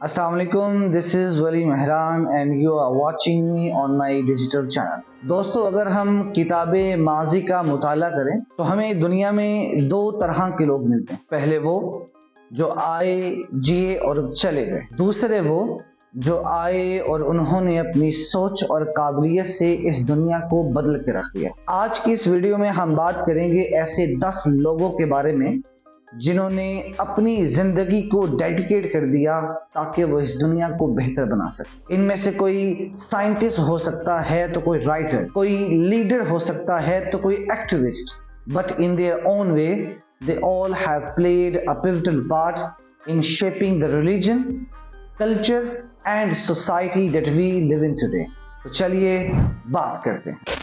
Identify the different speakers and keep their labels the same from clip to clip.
Speaker 1: Assalamu alaikum, this is Wali Mehran and you are watching me on my digital channel. दोस्तों, अगर हम किताब माजी का मुताला करें तो हमें दुनिया में दो तरह के लोग मिलते हैं। पहले वो जो आए, जिए और चले गए। दूसरे वो जो आए और उन्होंने अपनी सोच और काबिलियत से इस दुनिया को बदल के रख दिया। आज की इस वीडियो में हम बात करेंगे ऐसे 10 लोगों के बारे में जिन्होंने अपनी जिंदगी को डेडिकेट कर दिया ताकि वो इस दुनिया को बेहतर बना सके। इनमें से कोई साइंटिस्ट हो सकता है तो कोई राइटर, कोई लीडर हो सकता है तो कोई activist, but in their own way they all have played a pivotal part in shaping the religion, culture and society that we live in today. तो चलिए बात करते हैं।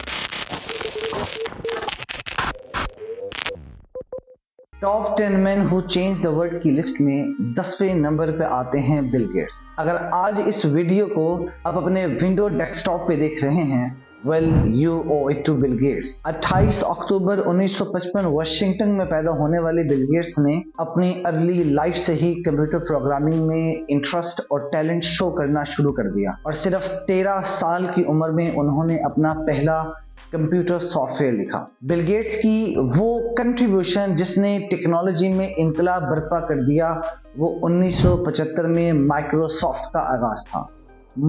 Speaker 1: Top 10 men who changed the world की list में 10वें number पे आते हैं बिल गेट्स। अगर आज इस वीडियो को आप अपने विंडो डेस्कटॉप पे देख रहे हैं, well you owe it to Bill Gates. 28 अक्टूबर 1955 वाशिंगटन में पैदा होने वाले बिल गेट्स ने अपनी अर्ली लाइफ से ही कंप्यूटर प्रोग्रामिंग में इंटरेस्ट और टैलेंट शो करना शुरू कर दिया और सिर्फ 13 साल की उम्र में उन्होंने अपना पहला कंप्यूटर सॉफ्टवेयर लिखा। बिल गेट्स की वो कंट्रीब्यूशन जिसने टेक्नोलॉजी में इनकलाब बर्पा कर दिया वो 1975 में माइक्रोसॉफ्ट का आगाज था।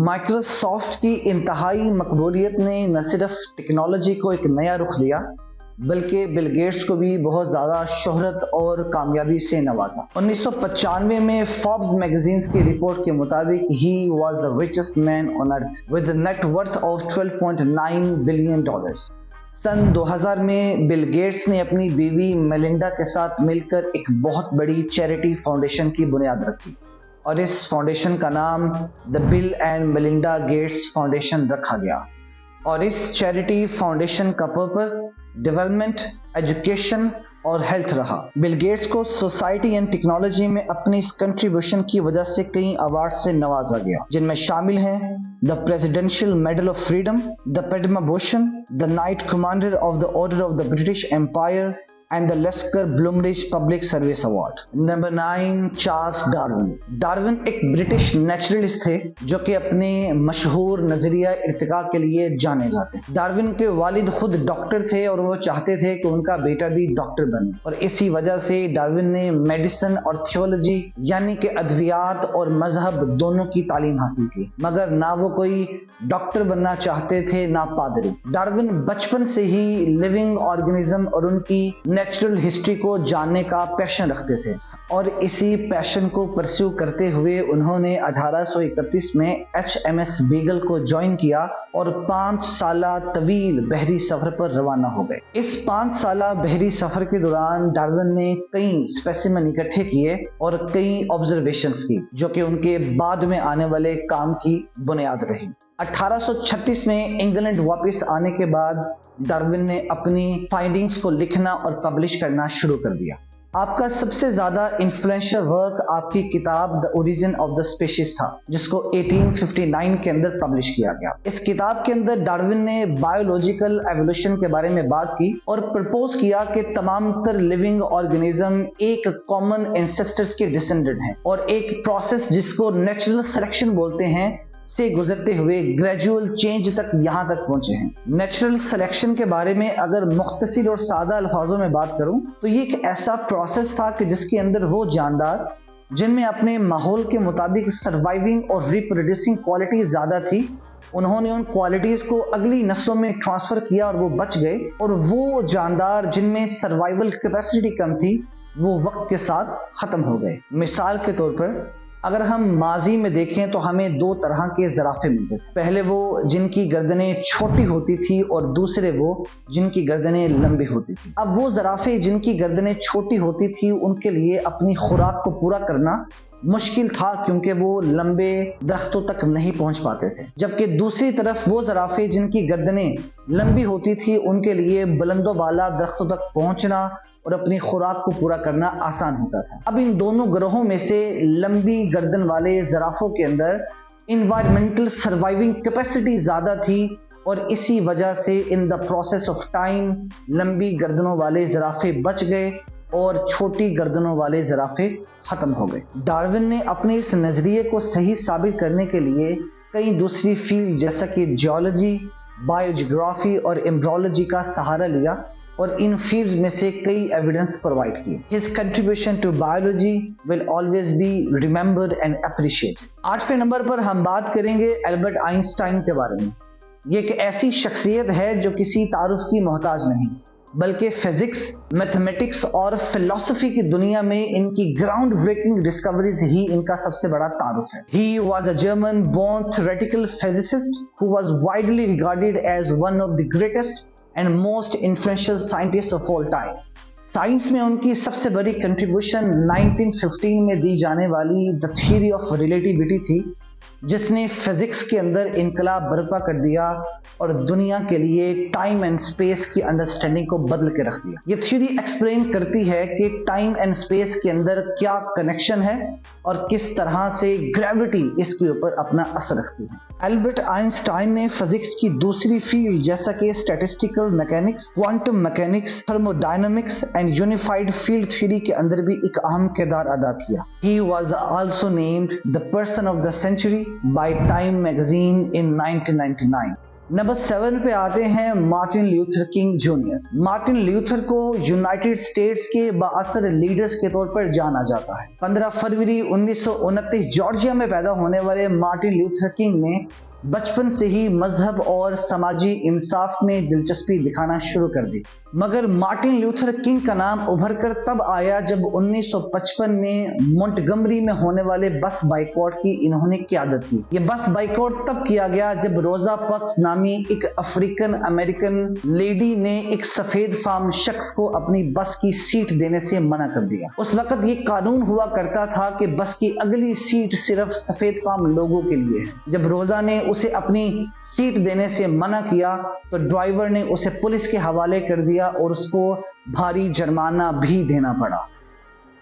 Speaker 1: माइक्रोसॉफ्ट की इंतहाई मकबूलियत ने न सिर्फ टेक्नोलॉजी को एक नया रुख दिया बल्कि बिल गेट्स को भी बहुत ज़्यादा शोहरत और कामयाबी से नवाजा। 1995 में फोर्ब्स मैगजीन की रिपोर्ट के मुताबिक he was the richest man on earth with net worth of $12.9 billion. सन 2000 में बिल गेट्स ने अपनी बीवी मेलिंडा के साथ मिलकर एक बहुत बड़ी चैरिटी फाउंडेशन की बुनियाद रखी और इस फाउंडेशन का नाम the bill and Melinda Gates foundation रखा गया। और इस चैरिटी फाउंडेशन का पर्पस डेवलपमेंट, एजुकेशन और हेल्थ रहा। बिल गेट्स को सोसाइटी एंड टेक्नोलॉजी में अपनी इस कंट्रीब्यूशन की वजह से कई अवार्ड से नवाजा गया, जिनमें शामिल हैं the presidential medal of freedom, the Padma Bhushan, the knight commander of the order of the British Empire and the Lasker Bloomberg public service award. Number 9, Charles Darwin. Darwin एक ब्रिटिश नेचुरलिस्ट थे जो कि अपने मशहूर नजरिया इर्तिका के लिए जाने जाते हैं। डार्विन के वालिद खुद डॉक्टर थे और वो चाहते थे कि उनका बेटा भी डॉक्टर बने और इसी वजह से डार्विन ने मेडिसिन और थियोलॉजी यानी कि अद्वियात और मजहब दोनों की तालीम हासिल की, मगर ना वो कोई डॉक्टर बनना चाहते थे ना पादरी। डार्विन बचपन से ही लिविंग ऑर्गेनिज्म और उनकी नेचुरल हिस्ट्री को जानने का पैशन रखते थे और इसी पैशन को परस्यू करते हुए उन्होंने 1831 में HMS बीगल को ज्वाइन किया और 5 साला तवील बहरी सफर पर रवाना हो गए। इस 5 साला बहरी सफर के दौरान डार्विन ने कई स्पेसिमेन इकट्ठे किए और कई ऑब्जर्वेशंस की जो कि उनके बाद में आने वाले काम की बुनियाद रही। 1836 में इंग्लैंड वापस आने के बाद डार्विन ने अपनी फाइंडिंग्स को लिखना और पब्लिश करना शुरू कर दिया। आपका सबसे ज्यादा इन्फ्लुएंशियल वर्क आपकी किताब the origin of the species था, जिसको 1859 के अंदर पब्लिश किया गया। इस किताब के अंदर डार्विन ने बायोलॉजिकल एवोल्यूशन के बारे में बात की और प्रपोज किया कि तमाम तर लिविंग ऑर्गेनिज्म एक कॉमन एंसेस्टर्स के डिसेंडेंट हैं और एक प्रोसेस जिसको नेचुरल सिलेक्शन बोलते हैं से गुजरते हुए ग्रेजुअल चेंज तक यहाँ तक पहुंचे हैं। नेचुरल सिलेक्शन के बारे में अगर मुख्तसर और सादा अल्फाजों में बात करूं तो ये एक ऐसा प्रोसेस था कि जिसके अंदर वो जानदार जिनमें अपने माहौल के मुताबिक सर्वाइविंग और रिप्रोड्यूसिंग क्वालिटी ज्यादा थी, उन्होंने उन क्वालिटीज को अगली नस्लों में ट्रांसफर किया और वो बच गए, और वो जानदार जिनमें सर्वाइवल कैपेसिटी कम थी वो वक्त के साथ खत्म हो गए। मिसाल के तौर पर अगर हम माजी में देखें तो हमें 2 तरह के ज़राफ़े मिलते थे। पहले वो जिनकी गर्दनें छोटी होती थी और दूसरे वो जिनकी गर्दनें लंबी होती थी। अब वो ज़राफ़े जिनकी गर्दनें छोटी होती थी उनके लिए अपनी खुराक को पूरा करना मुश्किल था क्योंकि वो लंबे दरख्तों तक नहीं पहुंच पाते थे, जबकि दूसरी तरफ वो ज़राफ़े जिनकी गर्दनें लंबी होती थी उनके लिए बुलंदो बाला दरख्तों तक पहुंचना और अपनी खुराक को पूरा करना आसान होता था। अब इन दोनों ग्रोहों में से लंबी गर्दन वाले ज़राफ़ों के अंदर इन्वायरमेंटल सर्वाइविंग कैपेसिटी ज़्यादा थी और इसी वजह से in the process of time लंबी गर्दनों वाले ज़राफ़े बच गए और छोटी गर्दनों वाले ज़राफ़े ख़त्म हो गए। डार्विन ने अपने इस नज़रिए को सही साबित करने के लिए कई दूसरी फील्ड जैसा कि जियोलॉजी, बायोजियोग्राफी और एम्ब्रियोलॉजी का सहारा लिया और इन फील्ड्स में से कई एविडेंस प्रोवाइड किए। His contribution to biology will always be remembered and appreciated। 8वें नंबर पर हम बात करेंगे एल्बर्ट आइंस्टाइन के बारे में। ये एक ऐसी शख्सियत है जो किसी तारुफ की मोहताज नहीं, बल्कि फिजिक्स, मैथमेटिक्स और फिलॉसफी की दुनिया में इनकी ग्राउंड ब्रेकिंग डिस्कवरीज ही इनका सबसे बड़ा तारुफ है। He was a German born theoretical physicist who was widely regarded as one of the greatest and most influential scientists of all time। Science में उनकी सबसे बड़ी कंट्रीब्यूशन 1915 में दी जाने वाली द थ्योरी ऑफ रिलेटिविटी थी, जिसने फिजिक्स के अंदर इनकलाब बर्पा कर दिया और दुनिया के लिए टाइम एंड स्पेस की अंडरस्टैंडिंग को बदल के रख दिया। ये थ्योरी एक्सप्लेन करती है कि टाइम एंड स्पेस के अंदर क्या कनेक्शन है और किस तरह से ग्रेविटी इसके ऊपर अपना असर रखती है। एल्बर्ट आइंस्टाइन ने फिजिक्स की दूसरी फील्ड जैसा कि statistical mechanics, quantum mechanics, thermodynamics and unified field theory के अंदर भी एक अहम किरदार अदा किया। He was also named the person of the century by Time magazine in 1999। Number 7 पे आते हैं Martin Luther king junior. Martin Luther को यूनाइटेड स्टेट्स के बाअसर लीडर्स के तौर पर जाना जाता है। 15 फरवरी 1929 जॉर्जिया में पैदा होने वाले मार्टिन ल्यूथर किंग ने बचपन से ही मजहब और समाजी इंसाफ में दिलचस्पी दिखाना शुरू कर दी, मगर मार्टिन ल्यूथर किंग का नाम उभर कर तब आया जब 1955 में मोंटगमरी में होने वाले बस बाइकॉट की इन्होंने क़यादत की। ये बस बाइकॉट तब किया गया जब रोजा पार्क्स नामी एक अफ्रीकन अमेरिकन लेडी ने एक सफेद फार्म शख्स को अपनी बस की सीट देने से मना कर दिया। उस वक्त ये कानून हुआ करता था कि बस की अगली सीट सिर्फ सफेद फार्म लोगों के लिए है। जब रोजा ने उसे अपनी सीट देने से मना किया तो ड्राइवर ने उसे पुलिस के हवाले कर दिया और उसको भारी जुर्माना भी देना पड़ा।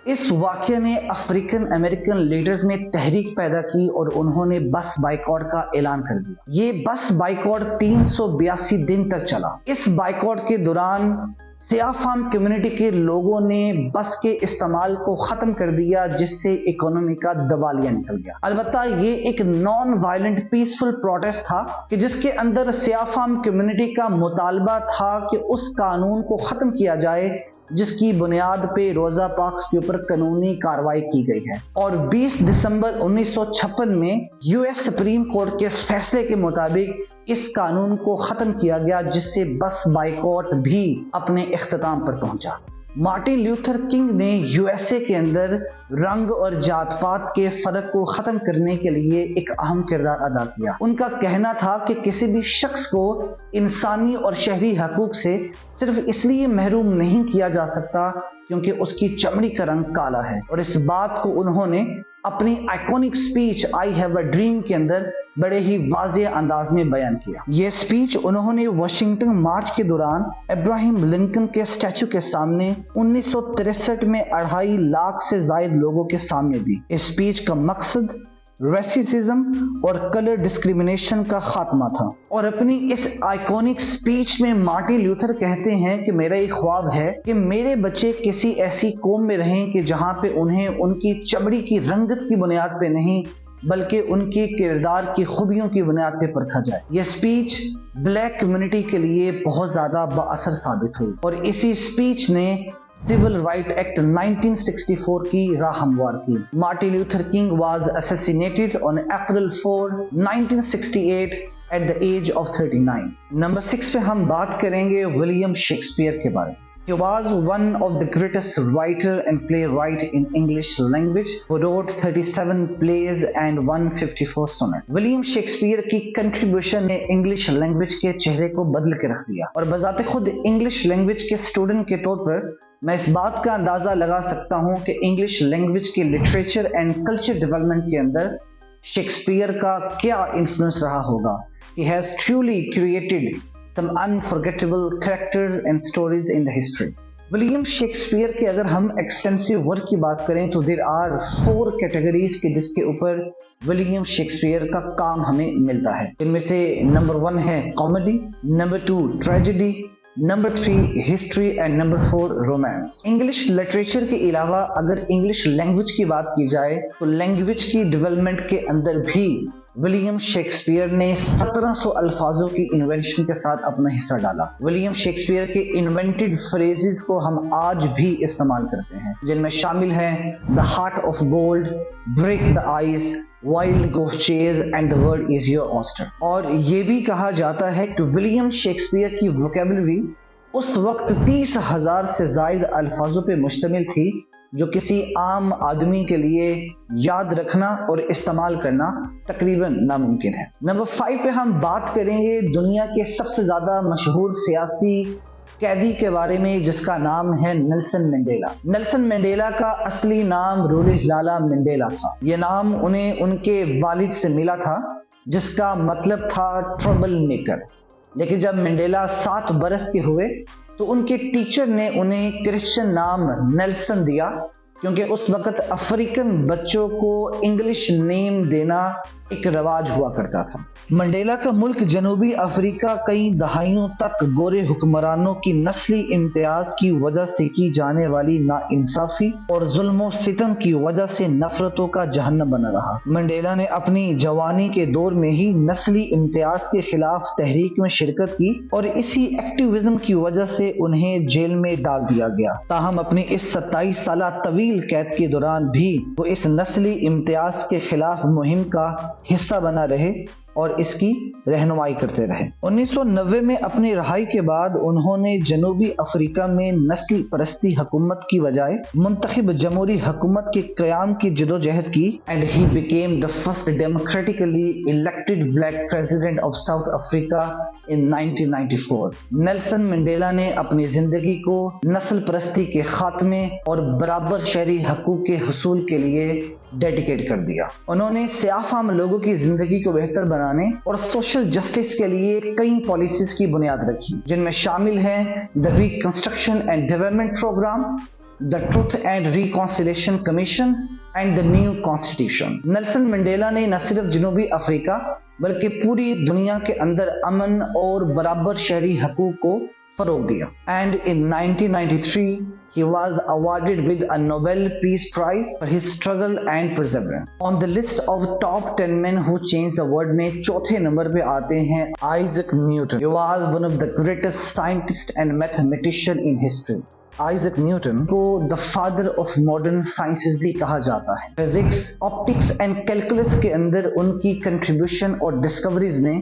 Speaker 1: इस वाक़ये ने अफ्रीकन अमेरिकन लीडर्स में तहरीक पैदा की और उन्होंने बस बाइकॉट का ऐलान कर दिया। ये बस बाइकॉट 382 दिन तक चला। इस बाइकॉट के दौरान सियाह फार्म कम्युनिटी के लोगों ने बस के इस्तेमाल को ख़त्म कर दिया, जिससे इकोनॉमी का दवालिया निकल गया। अलबत्ता ये एक नॉन वायलेंट पीसफुल प्रोटेस्ट था कि जिसके अंदर सियाह फार्म कम्युनिटी का मुतालबा था कि उस कानून को ख़त्म किया जाए जिसकी बुनियाद पे रोजा पार्क्स के ऊपर कानूनी कार्रवाई की गई है। और 20 दिसंबर 1956 में यूएस सुप्रीम कोर्ट के फैसले के मुताबिक इस कानून को खत्म किया गया, जिससे बस बाइकॉट भी अपने इख्तिताम पर पहुंचा। मार्टिन ल्यूथर किंग ने यूएसए के अंदर रंग और जात पात के फर्क को ख़त्म करने के लिए एक अहम किरदार अदा किया। उनका कहना था कि किसी भी शख्स को इंसानी और शहरी हकूक़ से सिर्फ इसलिए महरूम नहीं किया जा सकता क्योंकि उसकी चमड़ी का रंग काला है, और इस बात को उन्होंने अपनी iconic speech I have a dream के अंदर बड़े ही वाज़ेह अंदाज में बयान किया। ये स्पीच उन्होंने वाशिंगटन मार्च के दौरान इब्राहिम लिंकन के स्टैचू के सामने 1963 में 2.5 लाख से ज़ायद लोगों के सामने दी। इस स्पीच का मकसद रेसिज्म और कलर डिस्क्रिमिनेशन का खात्मा था। और अपनी इस आइकॉनिक स्पीच में मार्टिन ल्यूथर कहते हैं कि मेरा एक ख्वाब है कि मेरे बच्चे किसी ऐसी कौम में रहें कि जहां पे उन्हें उनकी चमड़ी की रंगत की बुनियाद पे नहीं बल्कि उनके किरदार की खूबियों की बुनियाद पे परखा जाए। यह स्पीच ब्लैक कम्युनिटी के लिए बहुत ज़्यादा बाअसर साबित हुई और इसी स्पीच ने सिविल राइट एक्ट 1964 की राह हमवार की। Martin Luther king was assassinated on April 4, 1968 at the age of 39। Number 6 पे हम बात करेंगे विलियम शेक्सपियर के बारे में। He was one of the greatest writer and playwright in English language who wrote 37 plays and 154 sonnets। William Shakespeare की contribution ने English language के चेहरे को बदल के रख दिया और बजाते खुद इंग्लिश लैंग्वेज के स्टूडेंट के तौर पर मैं इस बात का अंदाज़ा लगा सकता हूँ कि इंग्लिश लैंग्वेज के लिटरेचर एंड कल्चर डेवलपमेंट के अंदर शेक्सपियर का क्या इन्फ्लुएंस रहा होगा। He has truly created some unforgettable characters and stories in the history। William Shakespeare के अगर हम एक्सटेंसिव वर्क की बात करें तो देयर आर 4 कैटेगरीज के जिसके ऊपर विलियम शेक्सपियर का काम हमें मिलता है। इनमें से नंबर 1 है comedy, number 2 tragedy, number 3 history and number 4 romance. English literature के अलावा अगर इंग्लिश लैंग्वेज की बात की जाए तो लैंग्वेज की डेवलपमेंट के अंदर भी विलियम शेक्सपियर ने 1700 अल्फाजों की इन्वेंशन के साथ अपना हिस्सा डाला। विलियम शेक्सपियर के इन्वेंटेड फ्रेजेस को हम आज भी इस्तेमाल करते हैं, जिनमें शामिल हैं the heart of gold, break the ice, wild goose chase and the world is your oyster. और ये भी कहा जाता है कि विलियम शेक्सपियर की वोकेबलरी उस वक्त 30,000 से ज्यादा अल्फाजों पे मुश्तमिल थी, जो किसी आम आदमी के लिए याद रखना और इस्तेमाल करना तकरीबन नामुमकिन है। नंबर 5 पे हम बात करेंगे दुनिया के सबसे ज्यादा मशहूर सियासी कैदी के बारे में, जिसका नाम है नेल्सन मंडेला। नेल्सन मंडेला का असली नाम रोलिलाला मंडेला था। यह नाम उन्हें उनके वालिद से मिला था, जिसका मतलब था ट्रबल मेकर। लेकिन जब मंडेला 7 बरस के हुए तो उनके टीचर ने उन्हें क्रिश्चियन नाम नेल्सन दिया, क्योंकि उस वक्त अफ्रीकन बच्चों को इंग्लिश नेम देना एक रवाज हुआ करता था। मंडेला का मुल्क जनूबी अफ्रीका कई दहाइयों तक गोरे हुक्मरानों की नस्ली इम्तियाज की वजह से की जाने वाली नाइंसाफी और जुल्म सितम की वजह से नफरतों का जहन्नम बना रहा। मंडेला ने अपनी जवानी के दौर में ही नस्ली इम्तियाज के खिलाफ तहरीक में शिरकत की और इसी एक्टिविज्म की वजह से उन्हें जेल में डाल दिया गया। ताहम अपनी इस 27 साल तवील कैद के दौरान भी वो इस नस्ली इम्तियाज के खिलाफ मुहिम का हिस्सा बना रहे और इसकी रहनुमाई करते रहे। 1990 में अपनी रहाई के बाद उन्होंने जनूबी अफ्रीका में नस्ल परस्ती हुकूमत की बजाय मुंतखब जमहूरी हुकूमत के क़याम की जदोजहद की and he became the first democratically elected black president of south Africa in 1994। Nelson Mandela ने अपनी जिंदगी को नस्ल परस्ती के खात्मे और बराबर शहरी हकूक के हुसूल के लिए डेडिकेट कर दिया। उन्होंने सियाफाम लोगों की जिंदगी को बेहतर बनाने और सोशल जस्टिस के लिए कई पॉलिसीज की बुनियाद रखी, जिनमें शामिल हैं the reconstruction and development programme, the truth and reconciliation commission and the new constitution. Nelson Mandela ने न सिर्फ जनूबी अफ्रीका बल्कि पूरी दुनिया के अंदर अमन और बराबर शहरी हकूक को फरोग दिया। And in 1993 he was awarded with a Nobel Peace Prize for his struggle and perseverance. On the list of top 10 men who changed the world में चौथे नंबर पे आते हैं Isaac Newton. He was one of the greatest scientists and mathematician in history. Isaac Newton को the father of modern sciences भी कहा जाता है। फिजिक्स, ऑप्टिक्स एंड कैलकुलस के अंदर उनकी कंट्रीब्यूशन और डिस्कवरीज ने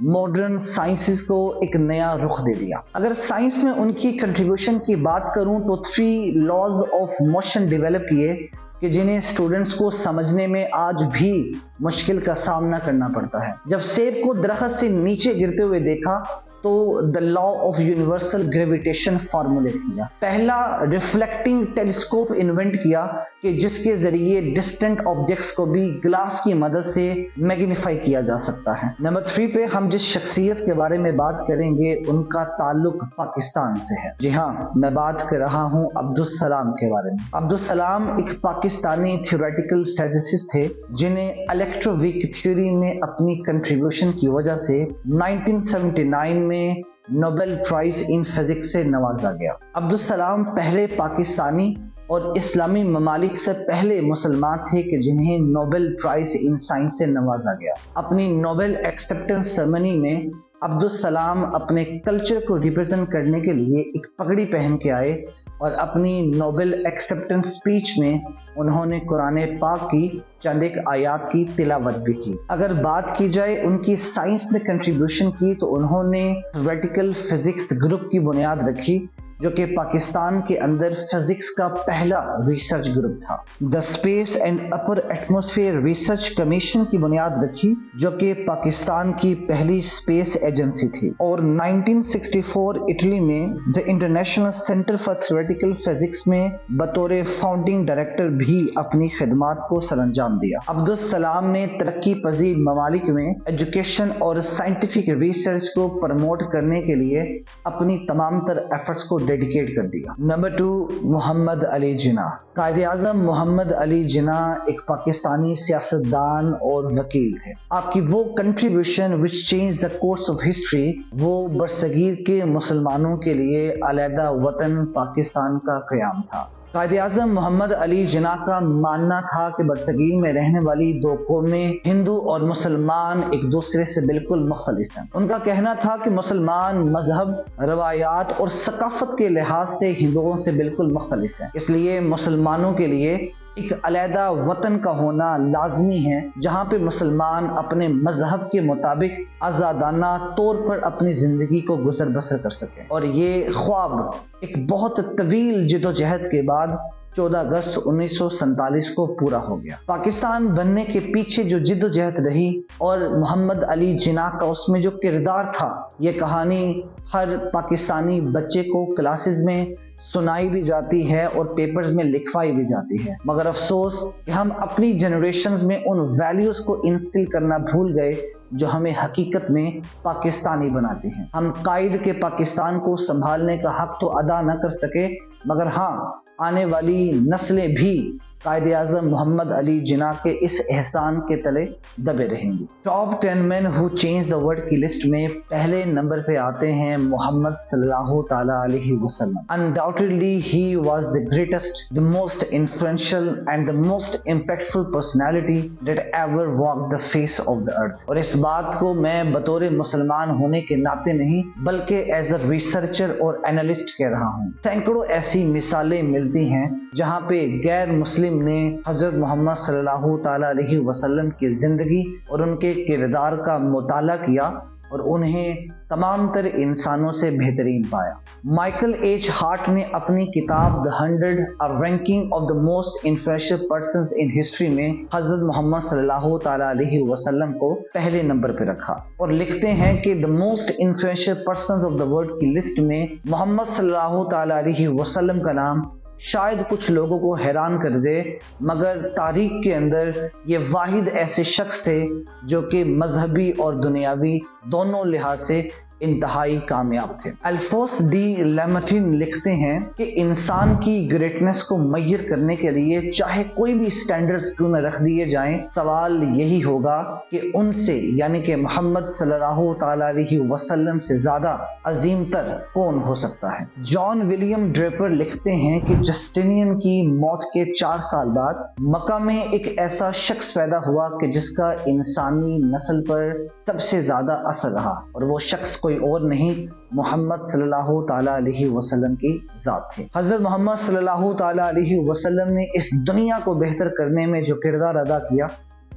Speaker 1: मॉडर्न साइंसेस को एक नया रुख दे दिया। अगर साइंस में उनकी कंट्रीब्यूशन की बात करूं तो 3 लॉज ऑफ मोशन डेवलप किए कि जिन्हें स्टूडेंट्स को समझने में आज भी मुश्किल का सामना करना पड़ता है। जब सेब को दरख्त से नीचे गिरते हुए देखा तो the law of universal gravitation formulate किया। पहला रिफ्लेक्टिंग टेलीस्कोप इन्वेंट किया कि जिसके जरिए डिस्टेंट ऑब्जेक्ट्स को भी ग्लास की मदद से मैग्नीफाई किया जा सकता है। नंबर 3 पे हम जिस शख्सियत के बारे में बात करेंगे उनका ताल्लुक पाकिस्तान से है। जी हाँ, मैं बात कर रहा हूँ अब्दुल सलाम के बारे में। अब्दुल सलाम एक पाकिस्तानी थ्योरेटिकल फिजिसिस्ट थे, जिन्हें इलेक्ट्रोवीक थ्योरी में अपनी कंट्रीब्यूशन की वजह से 1979 में नोबेल प्राइज इन फिजिक्स से नवाजा गया। अब्दुल सलाम पहले पाकिस्तानी और इस्लामी ममालिक से पहले मुसलमान थे कि जिन्हें नोबेल प्राइज इन साइंस से नवाजा गया। अपनी नोबेल एक्सेप्टेंस सेरेमनी में अब्दुल सलाम अपने कल्चर को रिप्रेजेंट करने के लिए एक पगड़ी पहन के आए और अपनी नोबेल एक्सेप्टेंस स्पीच में उन्होंने कुरान पाक की चंद एक आयात की तिलावत भी की। अगर बात की जाए उनकी साइंस में कंट्रीब्यूशन की तो उन्होंने थ्योरेटिकल फिजिक्स ग्रुप की बुनियाद रखी, जो कि पाकिस्तान के अंदर फिजिक्स का पहला रिसर्च ग्रुप था। The space and upper atmosphere research commission की बुनियाद रखी, जो कि पाकिस्तान की पहली स्पेस एजेंसी थी। और 1964 इटली में the international centre for theoretical physics में बतौर फाउंडिंग डायरेक्टर भी अपनी खिदमात को सरअंजाम दिया। अब्दुल सलाम ने तरक्की पजीर ममालिक में एजुकेशन और साइंटिफिक रिसर्च को प्रमोट करने के लिए अपनी तमाम तर एफर्ट्स को डेडिकेट कर दिया। नंबर 2, मोहम्मद अली जिन्ना। कायदे आज़म मोहम्मद अली जिन्ना एक पाकिस्तानी सियासतदान और वकील थे। आपकी वो contribution which change the course of history, वो बरसगीर के मुसलमानों के लिए अलहदा वतन पाकिस्तान का क़याम था। कायदे आज़म मोहम्मद अली जिन्ना का मानना था कि बरसगीर में रहने वाली दो कौमें हिंदू और मुसलमान एक दूसरे से बिल्कुल मुख्तलिफ हैं। उनका कहना था कि मुसलमान मजहब, रवायात और सकाफत के लिहाज से हिंदुओं से बिल्कुल मुख्तलिफ हैं, इसलिए मुसलमानों के लिए एक अलहदा वतन का होना लाजमी है जहाँ पे मुसलमान अपने मजहब के मुताबिक आज़ादाना तौर पर अपनी ज़िंदगी को गुजर बसर कर सकें। और ये ख्वाब एक बहुत तवील जिदोजहद के बाद 14 अगस्त 1947 को पूरा हो गया। पाकिस्तान बनने के पीछे जो जिद्दोजहद रही और मोहम्मद अली जिन्ना का उसमें जो किरदार था, ये कहानी हर पाकिस्तानी बच्चे को क्लासेस में सुनाई भी जाती है और पेपर्स में लिखवाई भी जाती है। मगर अफसोस कि हम अपनी जनरेशन्स में उन वैल्यूज को इंस्टिल करना भूल गए जो हमें हकीकत में पाकिस्तानी बनाते हैं। हम कायद के पाकिस्तान को संभालने का हक तो अदा न कर सके, मगर हाँ, आने वाली नस्लें भी कायदे आज़म मोहम्मद अली जिन्ना के इस एहसान के तले दबे रहेंगी। Top 10 men who changed the world की लिस्ट में पहले नंबर पे आते हैं मोहम्मद सल्लल्लाहु ताला अलैहि वसल्लम। Undoubtedly he was the greatest, the most influential and the most impactful personality that ever walked the face of the earth. और इस बात को मैं बतौर मुसलमान होने के नाते नहीं बल्कि एज अ रिसर्चर और एनालिस्ट कह रहा हूँ। सैकड़ों ऐसी मिसालें मिलती हैं जहाँ पे गैर मुस्लिम ने हजरत मोहम्मद सल्लल्लाहु ताला अलैहि वसल्लम की जिंदगी और उनके किरदार का मुताला किया और उन्हें तमाम तर इंसानों से बेहतरीन पाया। माइकल एच हार्ट ने अपनी किताब the 100 a ranking of the most influential persons in history में हजरत मोहम्मद सल्लल्लाहु ताला अलैहि वसल्लम को पहले नंबर पर रखा और लिखते हैं कि the most influential persons of the world की लिस्ट में मोहम्मद सल्लल्लाहु ताला अलैहि वसल्लम का नाम शायद कुछ लोगों को हैरान कर दे, मगर तारीख के अंदर ये वाहिद ऐसे शख्स थे जो कि मजहबी और दुनियावी दोनों लिहाज से इंतहाई कामयाब थे। अल्फोंस डी लैमार्टिन लिखते हैं कि इंसान की ग्रेटनेस को मैयर करने के लिए चाहे कोई भी स्टैंडर्ड्स क्यों न रख दिए जाएं, सवाल यही होगा कि उनसे यानी कि मोहम्मद सल्लल्लाहु ताला अलैहि वसल्लम से ज्यादा अजीम तर कौन हो सकता है। जॉन विलियम ड्रेपर लिखते हैं कि जस्टिनियन की मौत के 4 साल बाद मक्का में एक ऐसा शख्स पैदा हुआ कि जिसका इंसानी नस्ल पर सबसे ज्यादा असर रहा और वो शख्स कोई और नहीं मोहम्मद सल्लल्लाहु ताला अलैहि वसल्लम की जात थे। हजरत मोहम्मद सल्लल्लाहु ताला अलैहि वसल्लम ने इस दुनिया को बेहतर करने में जो किरदार अदा किया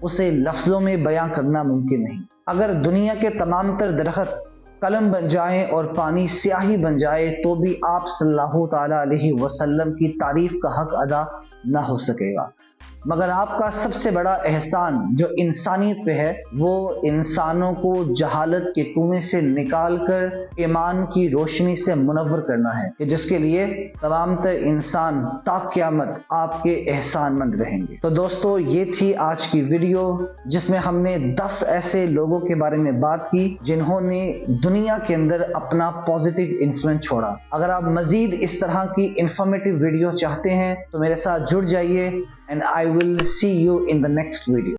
Speaker 1: उसे लफ्जों में बयां करना मुमकिन नहीं। अगर दुनिया के तमाम तर दरख्त कलम बन जाए और पानी स्याही बन जाए तो भी आप सल्लल्लाहु ताला अलैहि वसल्लम की तारीफ का हक अदा ना हो सकेगा। मगर आपका सबसे बड़ा एहसान जो इंसानियत पे है वो इंसानों को जहालत के कुएं से निकाल कर ईमान की रोशनी से मुनव्वर करना है कि जिसके लिए तमाम तर इंसान ता क़यामत आपके एहसानमंद रहेंगे। तो दोस्तों, ये थी आज की वीडियो जिसमें हमने 10 ऐसे लोगों के बारे में बात की जिन्होंने दुनिया के अंदर अपना पॉजिटिव इन्फ्लुएंस छोड़ा। अगर आप मजीद इस तरह की इंफॉर्मेटिव वीडियो चाहते हैं तो मेरे साथ जुड़ जाइए and I will see you in the next video.